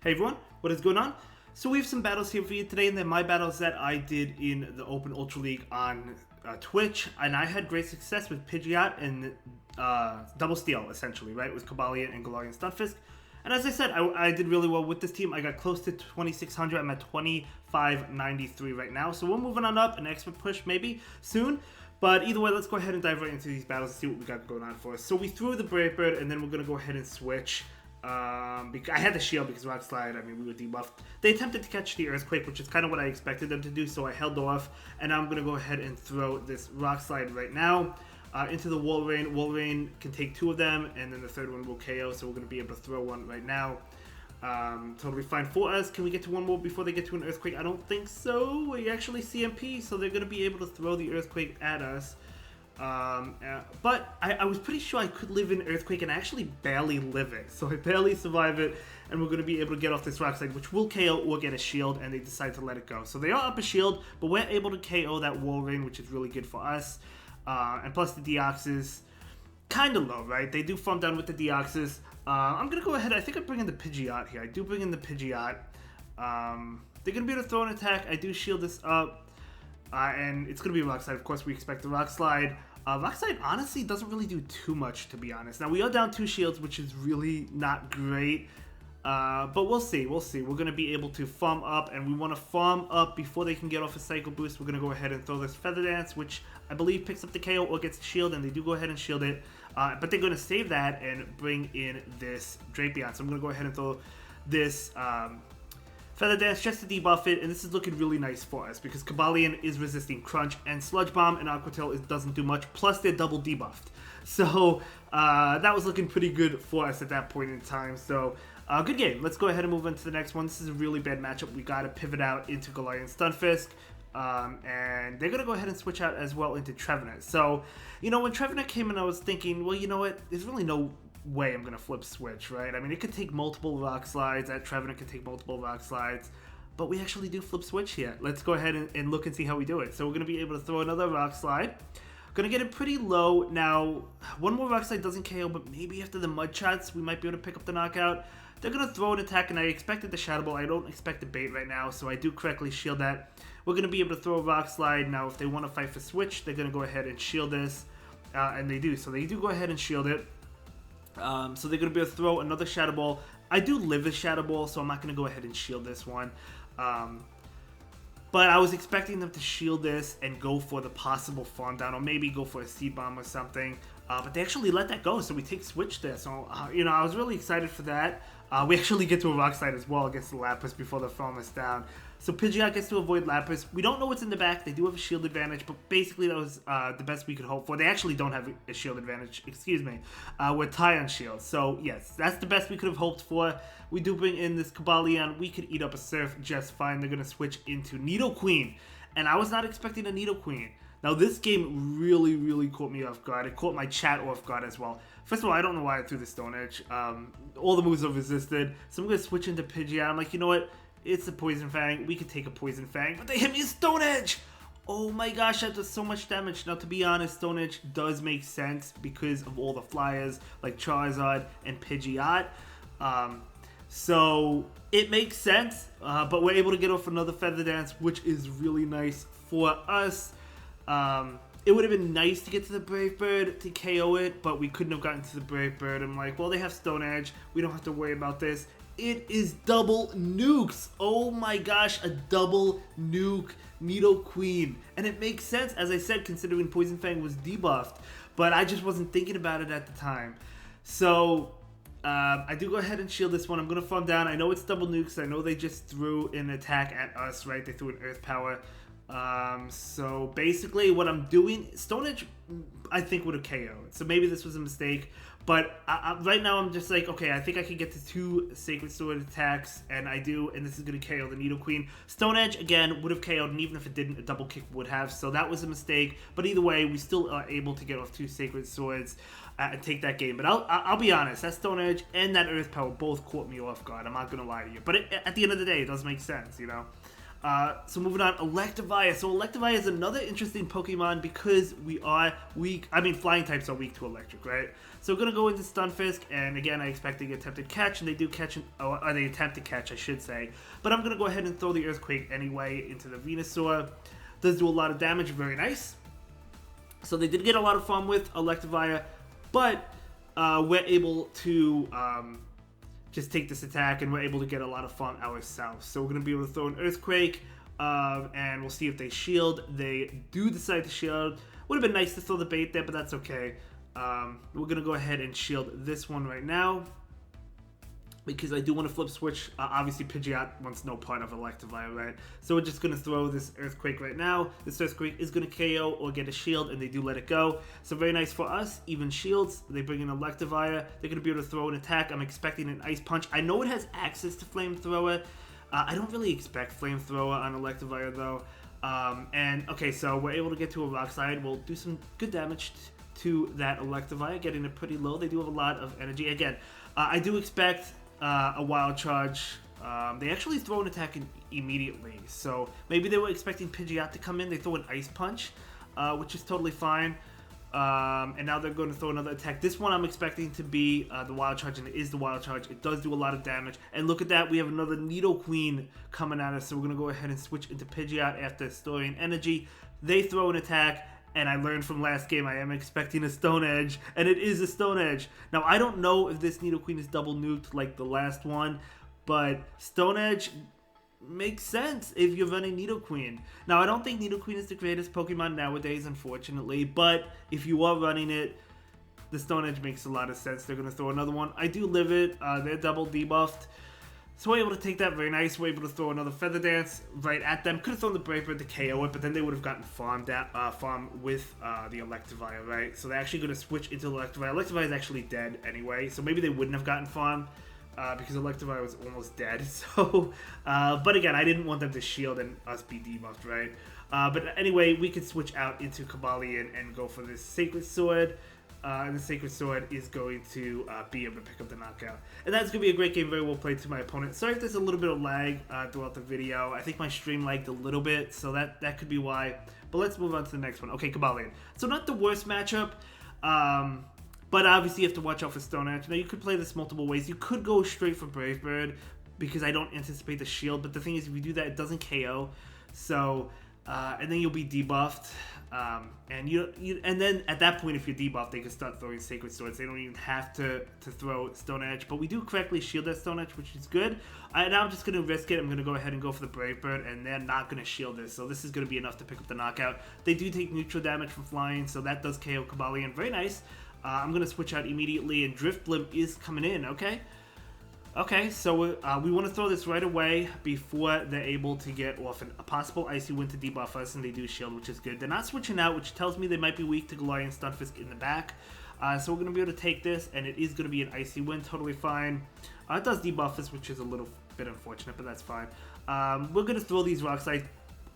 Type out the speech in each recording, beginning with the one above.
Hey everyone, what is going on? So we have some battles here for you today, and they're my battles that I did in the Open Ultra League on Twitch, and I had great success with Pidgeot and Double Steal, essentially, right? It was Cobalion and Galarian Stunfisk. And as I said, I did really well with this team. I got close to 2,600. I'm at 2,593 right now. So we're moving on up, an expert push maybe soon. But either way, let's go ahead and dive right into these battles and see what we got going on for us. So we threw the Brave Bird, and then we're going to go ahead and switch. I had the shield because Rock Slide, we were debuffed. They attempted to catch the Earthquake, which is kind of what I expected them to do, so I held off. And now I'm going to go ahead and throw this Rock Slide right now into the Walrein. Walrein can take two of them, and then the third one will KO, so we're going to be able to throw one right now. Totally fine for us. Can we get to one more before they get to an Earthquake? I don't think so. We actually CMP, so they're going to be able to throw the Earthquake at us. But I was pretty sure I could live in Earthquake, and I actually barely live it. So I barely survive it, and we're going to be able to get off this Rock Slide, which will KO or get a shield, and they decide to let it go. So they are up a shield, but we're able to KO that Walrein, which is really good for us. And plus the Deoxys, kind of low, right? They do farm down with the Deoxys. I'm going to go ahead. I think I bring in the Pidgeot here. I do bring in the Pidgeot. They're going to be able to throw an attack. I do shield this up. And it's going to be a Rock Slide. Of course, we expect the Rock Slide. Rock Slide honestly doesn't really do too much, to be honest. Now, we are down 2 shields, which is really not great. But we'll see. We'll see. We're going to be able to farm up, and we want to farm up before they can get off a Cycle Boost. We're going to go ahead and throw this Feather Dance, which I believe picks up the KO or gets the shield, and they do go ahead and shield it. But they're going to save that and bring in this Drapion. So I'm going to go ahead and throw this Feather Dance just to debuff it, and this is looking really nice for us because Cobalion is resisting Crunch, and Sludge Bomb and Aqua Tail doesn't do much, plus they're double debuffed. So that was looking pretty good for us at that point in time. So good game. Let's go ahead and move on to the next one. This is a really bad matchup. We got to pivot out into Galarian Stunfisk, and they're going to go ahead and switch out as well into Trevenant. So, when Trevenant came in, I was thinking, well, you know what? There's really no way I'm going to flip switch, right? I mean, it could take multiple Rock Slides. That Trevenant could take multiple Rock Slides. But we actually do flip switch here. Let's go ahead and look and see how we do it. So we're going to be able to throw another Rock Slide. Going to get it pretty low. Now, one more Rock Slide doesn't KO, but maybe after the Mud Shots, we might be able to pick up the knockout. They're going to throw an attack, and I expected the Shadow Ball. I don't expect the bait right now, so I do correctly shield that. We're going to be able to throw a Rock Slide. Now, if they want to fight for switch, they're going to go ahead and shield this, and they do. So they do go ahead and shield it. So they're going to be able to throw another Shadow Ball. I do live a Shadow Ball, so I'm not going to go ahead and shield this one. But I was expecting them to shield this and go for the possible farm down, or maybe go for a Seed Bomb or something. But they actually let that go, so we take switch there. So, I was really excited for that. We actually get to a Rock Slide as well against the Lapras before they farm us down. So Pidgeot gets to avoid Lapras. We don't know what's in the back. They do have a shield advantage, but basically that was the best we could hope for. They actually don't have a shield advantage, excuse me. We're tied on shields. So yes, that's the best we could have hoped for. We do bring in this Cobalion. We could eat up a Surf just fine. They're going to switch into Nidoqueen. And I was not expecting a Nidoqueen. Now this game really, really caught me off guard. It caught my chat off guard as well. First of all, I don't know why I threw the Stone Edge. All the moves are resisted. So I'm going to switch into Pidgeot. I'm like, you know what? It's a Poison Fang. We could take a Poison Fang, but they hit me a Stone Edge. Oh my gosh, that does so much damage. Now, to be honest, Stone Edge does make sense because of all the flyers like Charizard and Pidgeot. So it makes sense, but we're able to get off another Feather Dance, which is really nice for us. It would have been nice to get to the Brave Bird to KO it, but we couldn't have gotten to the Brave Bird. I'm like, well, they have Stone Edge. We don't have to worry about this. It is double nukes. Oh my gosh, a double nuke Nidoqueen. And it makes sense, as I said, considering Poison Fang was debuffed. But I just wasn't thinking about it at the time. So I do go ahead and shield this one. I'm going to farm down. I know it's double nukes. I know they just threw an attack at us, right? They threw an Earth Power. So basically what I'm doing, Stone Edge, I think would have KO'd. So maybe this was a mistake. But right now I'm just like, okay, I think I can get to 2 Sacred Sword attacks, and I do, and this is going to KO the Nidoqueen. Stone Edge, again, would have KO'd, and even if it didn't, a double kick would have. So that was a mistake. But either way, we still are able to get off 2 Sacred Swords and take that game. But I'll be honest, that Stone Edge and that Earth Power both caught me off guard. I'm not going to lie to you. But at the end of the day, it does make sense, So moving on, Electivire. So Electivire is another interesting Pokemon because we are weak. I mean, flying types are weak to electric, right? So we're gonna go into Stunfisk, and again, I expect they attempted catch, and they do catch, or they attempt to catch, I should say. But I'm gonna go ahead and throw the Earthquake anyway into the Venusaur. Does do a lot of damage, very nice. So they did get a lot of fun with Electivire, but we're able to just take this attack, and we're able to get a lot of fun ourselves. So we're going to be able to throw an Earthquake, and we'll see if they shield. They do decide to shield. Would have been nice to throw the bait there, but that's okay. We're going to go ahead and shield this one right now, because I do want to flip switch. Obviously, Pidgeot wants no part of Electivire, right? So we're just going to throw this Earthquake right now. This Earthquake is going to KO or get a shield, and they do let it go. So very nice for us. Even shields. They bring in Electivire. They're going to be able to throw an attack. I'm expecting an Ice Punch. I know it has access to Flamethrower. I don't really expect Flamethrower on Electivire, though. And, okay, so we're able to get to a Rock Slide. We'll do some good damage to that Electivire, getting it pretty low. They do have a lot of energy. Again, I do expect a Wild Charge. They actually throw an attack immediately, so maybe they were expecting Pidgeot to come in. They throw an Ice Punch, which is totally fine. And now they're going to throw another attack. This one I'm expecting to be the Wild Charge, and it is the Wild Charge. It does do a lot of damage. And look at that, we have another Nidoqueen coming at us, so we're going to go ahead and switch into Pidgeot after storing energy. They throw an attack, and I learned from last game I am expecting a Stone Edge, and it is a Stone Edge. Now, I don't know if this Nidoqueen is double nuked like the last one, but Stone Edge makes sense if you're running Nidoqueen. Now, I don't think Nidoqueen is the greatest Pokemon nowadays, unfortunately, but if you are running it, the Stone Edge makes a lot of sense. They're going to throw another one. I do live it. They're double debuffed. So we're able to take that, very nice. We're able to throw another Feather Dance right at them. Could have thrown the Brave Bird to KO it, but then they would have gotten farmed with the Electivire, right? So they're actually going to switch into Electivire. Electivire is actually dead anyway, so maybe they wouldn't have gotten farmed because Electivire was almost dead. So, but again, I didn't want them to shield and us be debuffed, right? But anyway, we could switch out into Cobalion and go for this Sacred Sword. And the Sacred Sword is going to be able to pick up the knockout. And that's going to be a great game, very well played to my opponent. Sorry if there's a little bit of lag throughout the video. I think my stream lagged a little bit, so that could be why. But let's move on to the next one. Okay, Cobalion. So not the worst matchup, but obviously you have to watch out for Stone Edge. Now, you could play this multiple ways. You could go straight for Brave Bird, because I don't anticipate the shield. But the thing is, if you do that, it doesn't KO. So, and then you'll be debuffed. And then at that point, if you're debuffed, they can start throwing Sacred Swords. They don't even have to throw Stone Edge, but we do correctly shield that Stone Edge, which is good. Now I'm just going to risk it. I'm going to go ahead and go for the Brave Bird, and they're not going to shield this, so this is going to be enough to pick up the knockout. They do take neutral damage from flying, so that does KO Cobalion. Very nice. I'm going to switch out immediately, and Drift Blimp is coming in, okay? Okay, so we want to throw this right away before they're able to get off a possible Icy Wind to debuff us, and they do shield, which is good. They're not switching out, which tells me they might be weak to Galarian Stunfisk in the back. So we're going to be able to take this, and it is going to be an Icy Wind, totally fine. It does debuff us, which is a little bit unfortunate, but that's fine. We're going to throw these Rock Slides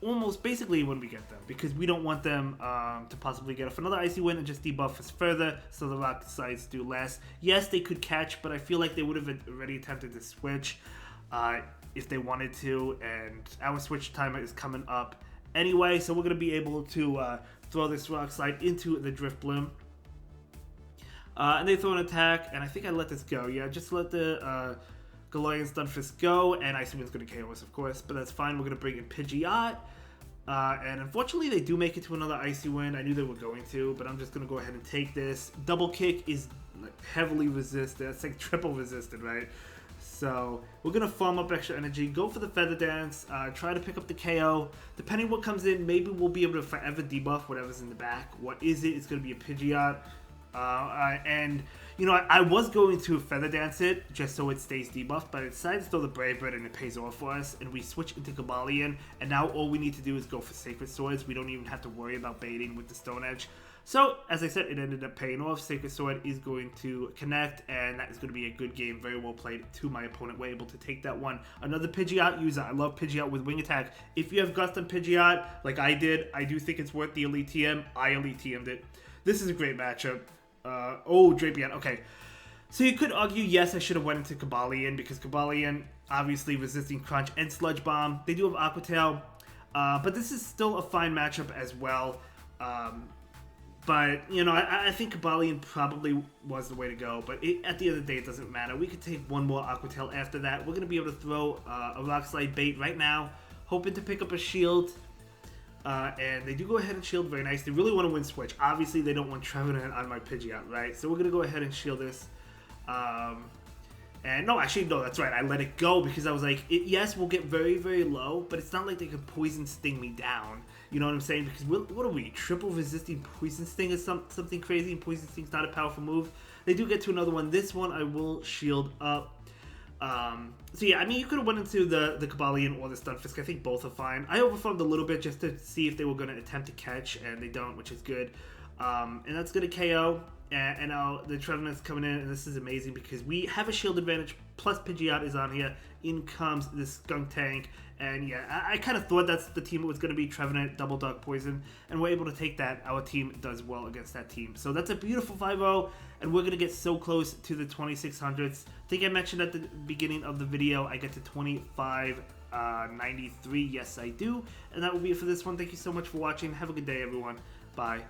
almost basically when we get them, because we don't want them to possibly get off another Icy Wind and just debuff us further, so the Rock Slides do less. Yes, they could catch, but I feel like they would have already attempted to switch if they wanted to, and our switch timer is coming up anyway, so we're going to be able to throw this Rock Slide into the Drift Bloom. And they throw an attack, and I think I let this go. Yeah, just let the Galarian Stunfisk go, and Icy Wind's going to KO us, of course, but that's fine. We're going to bring in Pidgeot, and unfortunately they do make it to another Icy Wind. I knew they were going to, but I'm just going to go ahead and take this. Double Kick is heavily resisted. It's like triple resisted, right? So we're going to farm up extra energy, go for the Feather Dance, try to pick up the KO. Depending what comes in, maybe we'll be able to forever debuff whatever's in the back. What is it? It's going to be a Pidgeot. And, you know, I was going to Feather Dance it just so it stays debuffed, but I decided to throw the Brave Bird and it pays off for us, and we switch into Cobalion, and now all we need to do is go for Sacred Swords. We don't even have to worry about baiting with the Stone Edge. So, as I said, it ended up paying off. Sacred Sword is going to connect, and that is going to be a good game. Very well played to my opponent. We're able to take that one. Another Pidgeot user. I love Pidgeot with Wing Attack. If you have Gust on Pidgeot, like I did, I do think it's worth the Elite TM. I Elite TM'd it. This is a great matchup. Drapion. Okay. So you could argue, yes, I should have went into Cobalion, because Cobalion obviously resisting Crunch and Sludge Bomb. They do have Aqua Tail, but this is still a fine matchup as well. But, you know, I think Cobalion probably was the way to go. But at the end of the day, it doesn't matter. We could take one more Aqua Tail after that. We're going to be able to throw a Rock Slide bait right now, hoping to pick up a shield. And they do go ahead and shield very nice. They really want to win Switch. Obviously, they don't want Trevenant on my Pidgeot, right? So we're going to go ahead and shield this. And no, actually, no, that's right. I let it go because I was like, yes, we'll get very, very low, but it's not like they can Poison Sting me down. You know what I'm saying? Because what are we? Triple resisting Poison Sting is something crazy, and Poison Sting's not a powerful move. They do get to another one. This one I will shield up. So yeah, I mean, you could have went into the Cobalion or the Stunfisk. I think both are fine. I overfarmed a little bit just to see if they were going to attempt to catch, and they don't, which is good. And that's going to KO. And now the Trevenant's coming in, and this is amazing because we have a shield advantage, plus Pidgeot is on here. In comes this Skunk Tank, and yeah, I kind of thought that's the team it was going to be, Trevenant, Double Dog Poison, and we're able to take that. Our team does well against that team. So that's a beautiful 5-0, and we're going to get so close to the 2600s. I think I mentioned at the beginning of the video, I get to 2593. Yes, I do. And that will be it for this one. Thank you so much for watching. Have a good day, everyone. Bye.